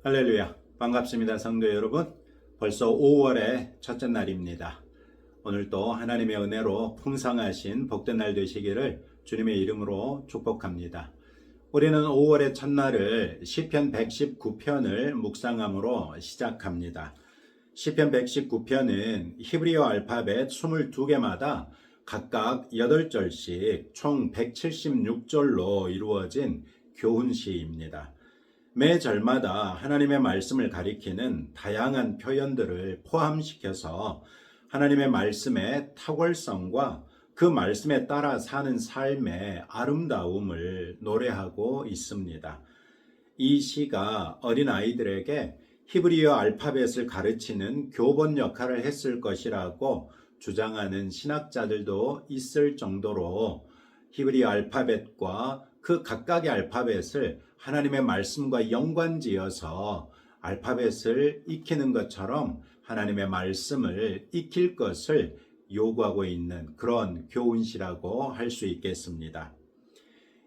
할렐루야, 반갑습니다. 성도 여러분. 벌써 5월의 첫째 날입니다. 오늘도 하나님의 은혜로 풍성하신 복된 날 되시기를 주님의 이름으로 축복합니다. 우리는 5월의 첫날을 시편 119편을 묵상함으로 시작합니다. 시편 119편은 히브리어 알파벳 22개마다 각각 8절씩 총 176절로 이루어진 교훈시입니다. 매 절마다 하나님의 말씀을 가리키는 다양한 표현들을 포함시켜서 하나님의 말씀의 탁월성과 그 말씀에 따라 사는 삶의 아름다움을 노래하고 있습니다. 이 시가 어린아이들에게 히브리어 알파벳을 가르치는 교본 역할을 했을 것이라고 주장하는 신학자들도 있을 정도로 히브리어 알파벳과 그 각각의 알파벳을 하나님의 말씀과 연관지어서 알파벳을 익히는 것처럼 하나님의 말씀을 익힐 것을 요구하고 있는 그런 교훈시라고 할 수 있겠습니다.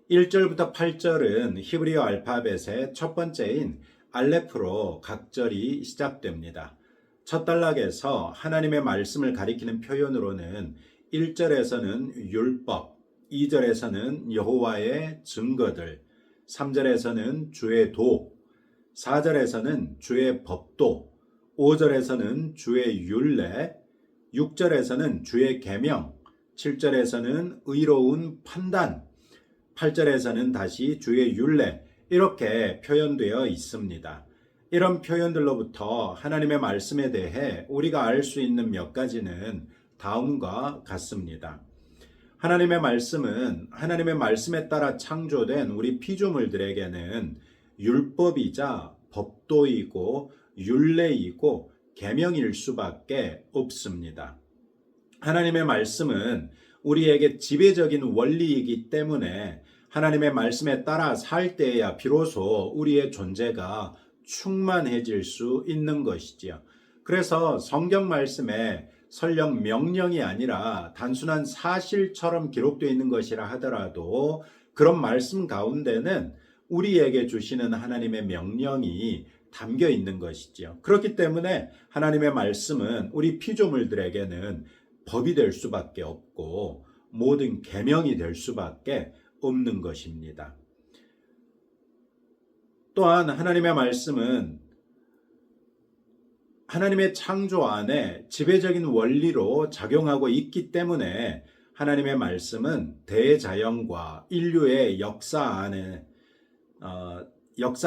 1절부터 8절은 히브리어 알파벳의 첫 번째인 알레프로 각 절이 시작됩니다. 첫 단락에서 하나님의 말씀을 가리키는 표현으로는 1절에서는 율법, 2절에서는 여호와의 증거들, 3절에서는 주의 도, 4절에서는 주의 법도, 5절에서는 주의 율례, 6절에서는 주의 계명, 7절에서는 의로운 판단, 8절에서는 다시 주의 율례, 이렇게 표현되어 있습니다. 이런 표현들로부터 하나님의 말씀에 대해 우리가 알 수 있는 몇 가지는 다음과 같습니다. 하나님의 말씀은 하나님의 말씀에 따라 창조된 우리 피조물들에게는 율법이자 법도이고 율례이고 계명일 수밖에 없습니다. 하나님의 말씀은 우리에게 지배적인 원리이기 때문에 하나님의 말씀에 따라 살 때에야 비로소 우리의 존재가 충만해질 수 있는 것이지요. 그래서 성경 말씀에 설령 명령이 아니라 단순한 사실처럼 기록되어 있는 것이라 하더라도 그런 말씀 가운데는 우리에게 주시는 하나님의 명령이 담겨 있는 것이지요. 그렇기 때문에 하나님의 말씀은 우리 피조물들에게는 법이 될 수밖에 없고 모든 계명이 될 수밖에 없는 것입니다. 또한 하나님의 말씀은 하나님의 창조 안에 지배적인 원리로 작용하고 있기 때문에 하나님의 말씀은 대자연과 인류의 역사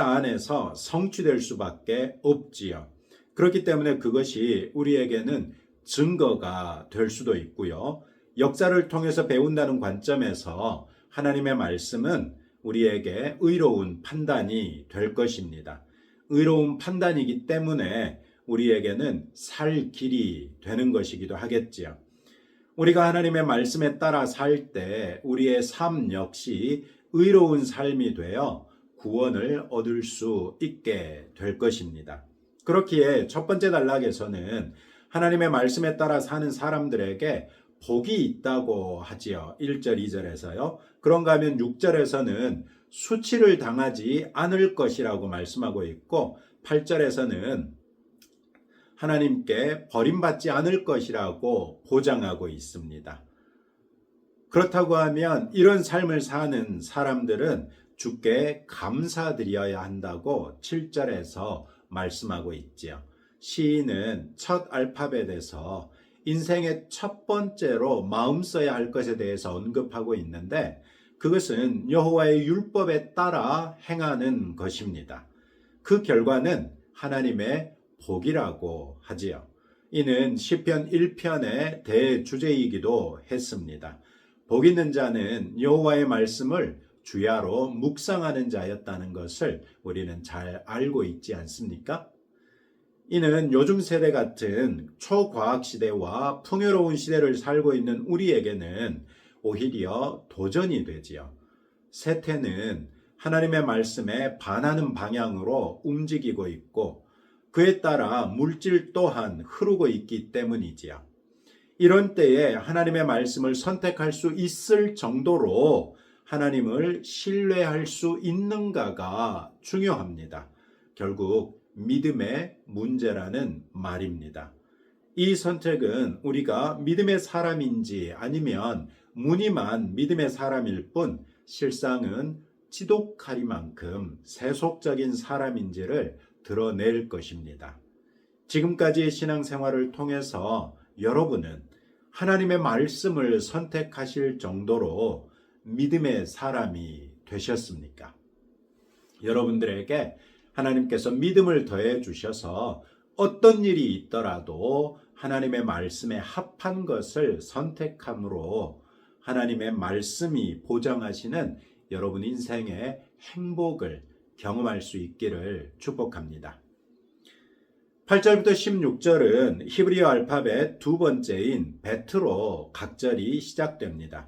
안에서 성취될 수밖에 없지요. 그렇기 때문에 그것이 우리에게는 증거가 될 수도 있고요. 역사를 통해서 배운다는 관점에서 하나님의 말씀은 우리에게 의로운 판단이 될 것입니다. 의로운 판단이기 때문에 우리에게는 살 길이 되는 것이기도 하겠지요. 우리가 하나님의 말씀에 따라 살 때 우리의 삶 역시 의로운 삶이 되어 구원을 얻을 수 있게 될 것입니다. 그렇기에 첫 번째 단락에서는 하나님의 말씀에 따라 사는 사람들에게 복이 있다고 하지요. 1절, 2절에서요. 그런가 하면 6절에서는 수치를 당하지 않을 것이라고 말씀하고 있고 8절에서는 하나님께 버림받지 않을 것이라고 보장하고 있습니다. 그렇다고 하면 이런 삶을 사는 사람들은 주께 감사드려야 한다고 7절에서 말씀하고 있지요. 시인은 첫 알파벳에서 인생의 첫 번째로 마음 써야 할 것에 대해서 언급하고 있는데 그것은 여호와의 율법에 따라 행하는 것입니다. 그 결과는 하나님의 복이라고 하지요. 이는 시편 1편의 대주제이기도 했습니다. 복 있는 자는 여호와의 말씀을 주야로 묵상하는 자였다는 것을 우리는 잘 알고 있지 않습니까? 이는 요즘 세대 같은 초과학 시대와 풍요로운 시대를 살고 있는 우리에게는 오히려 도전이 되지요. 세태는 하나님의 말씀에 반하는 방향으로 움직이고 있고 그에 따라 물질 또한 흐르고 있기 때문이지요. 이런 때에 하나님의 말씀을 선택할 수 있을 정도로 하나님을 신뢰할 수 있는가가 중요합니다. 결국 믿음의 문제라는 말입니다. 이 선택은 우리가 믿음의 사람인지 아니면 무늬만 믿음의 사람일 뿐 실상은 지독하리만큼 세속적인 사람인지를 드러낼 것입니다. 지금까지의 신앙생활을 통해서 여러분은 하나님의 말씀을 선택하실 정도로 믿음의 사람이 되셨습니까? 여러분들에게 하나님께서 믿음을 더해 주셔서 어떤 일이 있더라도 하나님의 말씀에 합한 것을 선택함으로 하나님의 말씀이 보장하시는 여러분 인생의 행복을 경험할 수 있기를 축복합니다. 8절부터 16절은 히브리어 알파벳 두 번째인 베트로 각절이 시작됩니다.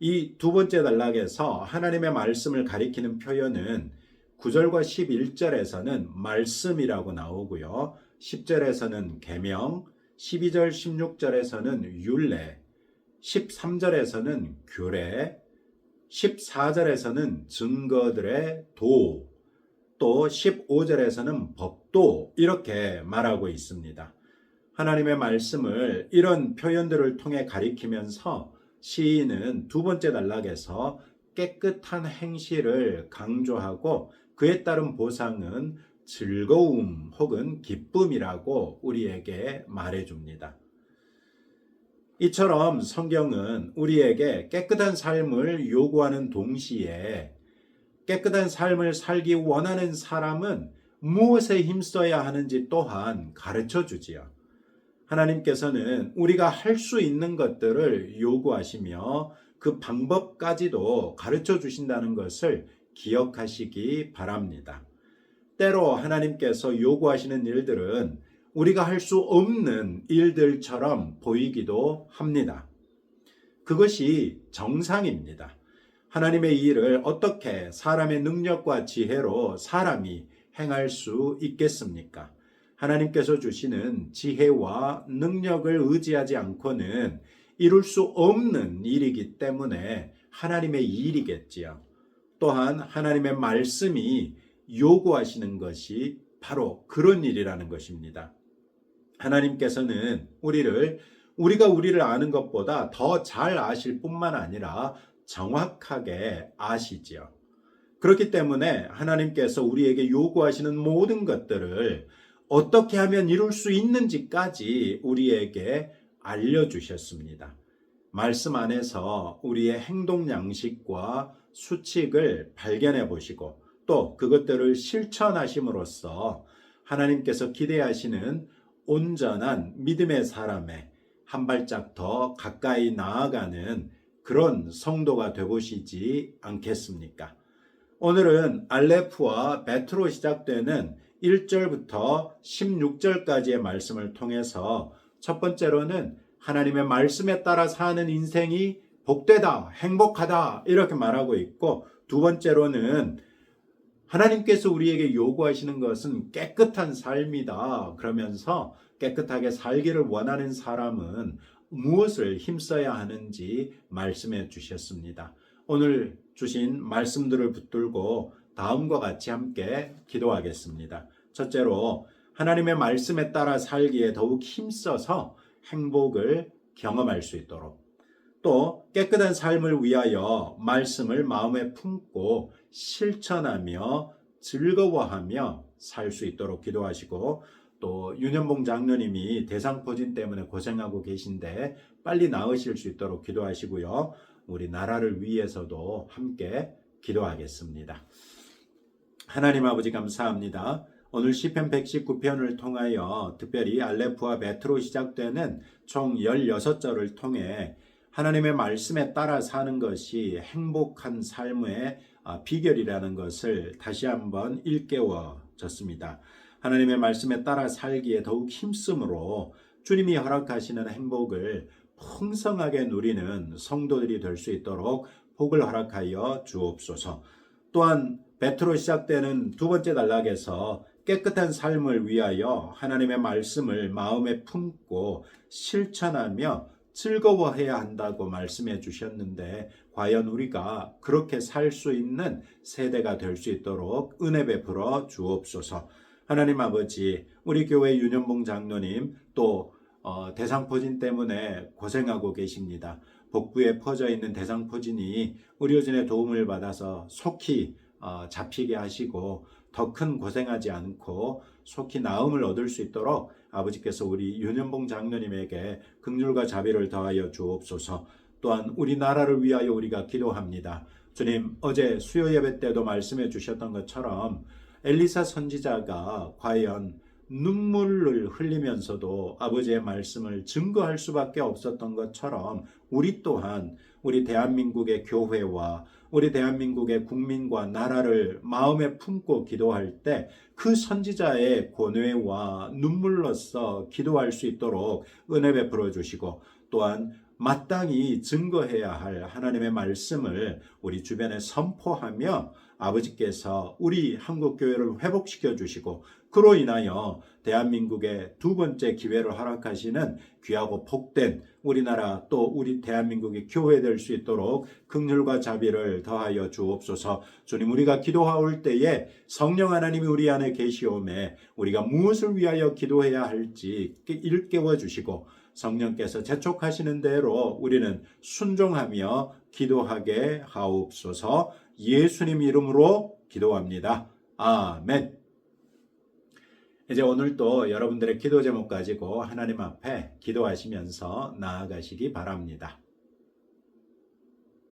이 두 번째 단락에서 하나님의 말씀을 가리키는 표현은 9절과 11절에서는 말씀이라고 나오고요. 10절에서는 계명, 12절, 16절에서는 율례, 13절에서는 규례, 14절에서는 증거들의 도, 또 15절에서는 법도 이렇게 말하고 있습니다. 하나님의 말씀을 이런 표현들을 통해 가리키면서 시인은 두 번째 단락에서 깨끗한 행실을 강조하고 그에 따른 보상은 즐거움 혹은 기쁨이라고 우리에게 말해줍니다. 이처럼 성경은 우리에게 깨끗한 삶을 요구하는 동시에 깨끗한 삶을 살기 원하는 사람은 무엇에 힘써야 하는지 또한 가르쳐 주지요. 하나님께서는 우리가 할 수 있는 것들을 요구하시며 그 방법까지도 가르쳐 주신다는 것을 기억하시기 바랍니다. 때로 하나님께서 요구하시는 일들은 우리가 할 수 없는 일들처럼 보이기도 합니다. 그것이 정상입니다. 하나님의 일을 어떻게 사람의 능력과 지혜로 사람이 행할 수 있겠습니까? 하나님께서 주시는 지혜와 능력을 의지하지 않고는 이룰 수 없는 일이기 때문에 하나님의 일이겠지요. 또한 하나님의 말씀이 요구하시는 것이 바로 그런 일이라는 것입니다. 하나님께서는 우리가 우리를 아는 것보다 더 잘 아실 뿐만 아니라 정확하게 아시지요. 그렇기 때문에 하나님께서 우리에게 요구하시는 모든 것들을 어떻게 하면 이룰 수 있는지까지 우리에게 알려주셨습니다. 말씀 안에서 우리의 행동 양식과 수칙을 발견해 보시고 또 그것들을 실천하심으로써 하나님께서 기대하시는 온전한 믿음의 사람에 한 발짝 더 가까이 나아가는 그런 성도가 되보시지 않겠습니까? 오늘은 알레프와 베트로 시작되는 1절부터 16절까지의 말씀을 통해서 첫 번째로는 하나님의 말씀에 따라 사는 인생이 복되다, 행복하다 이렇게 말하고 있고 두 번째로는 하나님께서 우리에게 요구하시는 것은 깨끗한 삶이다. 그러면서 깨끗하게 살기를 원하는 사람은 무엇을 힘써야 하는지 말씀해 주셨습니다. 오늘 주신 말씀들을 붙들고 다음과 같이 함께 기도하겠습니다. 첫째로 하나님의 말씀에 따라 살기에 더욱 힘써서 행복을 경험할 수 있도록 또 깨끗한 삶을 위하여 말씀을 마음에 품고 실천하며 즐거워하며 살 수 있도록 기도하시고 또 윤현봉 장로님이 대상포진 때문에 고생하고 계신데 빨리 나으실 수 있도록 기도하시고요. 우리 나라를 위해서도 함께 기도하겠습니다. 하나님 아버지 감사합니다. 오늘 시편 119편을 통하여 특별히 알레프와 베트로 시작되는 총 16절을 통해 하나님의 말씀에 따라 사는 것이 행복한 삶의 비결이라는 것을 다시 한번 일깨워졌습니다. 하나님의 말씀에 따라 살기에 더욱 힘쓰므로 주님이 허락하시는 행복을 풍성하게 누리는 성도들이 될 수 있도록 복을 허락하여 주옵소서. 또한 베트로 시작되는 두 번째 단락에서 깨끗한 삶을 위하여 하나님의 말씀을 마음에 품고 실천하며 즐거워해야 한다고 말씀해 주셨는데 과연 우리가 그렇게 살 수 있는 세대가 될 수 있도록 은혜 베풀어 주옵소서. 하나님 아버지, 우리 교회 윤현봉 장로님 또 대상포진 때문에 고생하고 계십니다. 복부에 퍼져 있는 대상포진이 의료진의 도움을 받아서 속히 잡히게 하시고 더 큰 고생하지 않고 속히 나음을 얻을 수 있도록 아버지께서 우리 윤현봉 장로님에게 긍휼과 자비를 더하여 주옵소서. 또한 우리나라를 위하여 우리가 기도합니다. 주님, 어제 수요 예배 때도 말씀해 주셨던 것처럼 엘리사 선지자가 과연 눈물을 흘리면서도 아버지의 말씀을 증거할 수밖에 없었던 것처럼 우리 또한 우리 대한민국의 교회와 우리 대한민국의 국민과 나라를 마음에 품고 기도할 때 그 선지자의 고뇌와 눈물로써 기도할 수 있도록 은혜 베풀어 주시고, 또한 마땅히 증거해야 할 하나님의 말씀을 우리 주변에 선포하며 아버지께서 우리 한국교회를 회복시켜 주시고, 그로 인하여 대한민국의 두 번째 기회를 허락하시는 귀하고 복된 우리나라 또 우리 대한민국의 교회 될 수 있도록 긍휼과 자비를 더하여 주옵소서. 주님, 우리가 기도할 때에 성령 하나님이 우리 안에 계시오매 우리가 무엇을 위하여 기도해야 할지 일깨워 주시고, 성령께서 재촉하시는 대로 우리는 순종하며 기도하게 하옵소서. 예수님 이름으로 기도합니다. 아멘. 이제 오늘도 여러분들의 기도 제목 가지고 하나님 앞에 기도하시면서 나아가시기 바랍니다.